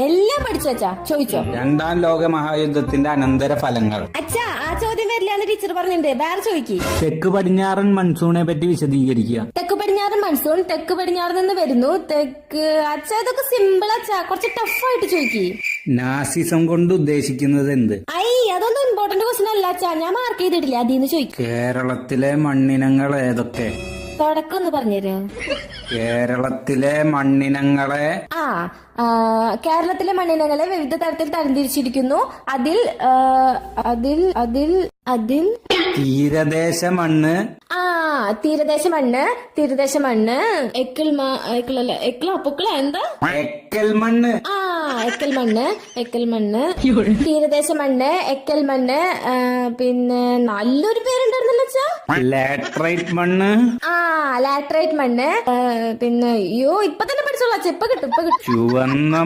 എല്ലാം പഠിച്ചു അച്ഛാ, ചോദിച്ചോ. രണ്ടാം ലോക മഹായുദ്ധത്തിന്റെ അനന്തര ഫലങ്ങൾ. അച്ഛാ ആ ചോദ്യം വരില്ലാന്ന് ടീച്ചർ പറഞ്ഞിട്ടുണ്ട്, വേറെ ചോദിക്ക്. തെക്ക് പടിഞ്ഞാറൻ മൺസൂണെ പറ്റി വിശദീകരിക്കുക. തെക്ക് പടിഞ്ഞാറൻ മൺസൂൺ തെക്ക് പടിഞ്ഞാറ് നിന്ന് വരുന്നു. തെക്ക് അച്ഛാ ഇതൊക്കെ സിമ്പിൾ അച്ഛാ, കുറച്ച് ടഫായിട്ട് ചോദിക്ക്. നാസിസം കൊണ്ട് ഉദ്ദേശിക്കുന്നത് എന്ത്? അതൊന്നും ഇമ്പോർട്ടന്റ് ക്വസ്റ്റൻ അല്ല അച്ഛാ, ഞാൻ മാർക്ക് ചെയ്തിട്ടില്ല, അതിന്ന് ചോദിക്കും. കേരളത്തിലെ മണ്ണിനങ്ങൾ ഏതൊക്കെ? തുടക്കം ഒന്ന് പറഞ്ഞുതരോ? കേരളത്തിലെ മണ്ണിനങ്ങളെ കേരളത്തിലെ മണ്ണിനങ്ങളെ വിവിധ തരത്തിൽ തരംതിരിച്ചിരിക്കുന്നു. അതിൽ തീരദേശ മണ്ണ്. തീരദേശ മണ്ണ് എക്കൽ എന്താ എക്കൽ മണ്ണ്. എക്കൽ മണ്ണ് തീരദേശ മണ്ണ്, എക്കൽ മണ്ണ്. പിന്നെ നല്ലൊരു പേരുണ്ടായിരുന്നല്ലോ അച്ഛാ, ലാറ്ററൈറ്റ് മണ്ണ്. ലാറ്ററൈറ്റ് മണ്ണ്. പിന്നെ ഇപ്പൊ തന്നെ പഠിച്ചോളാം, ഇപ്പൊ കിട്ടും. ചുവന്ന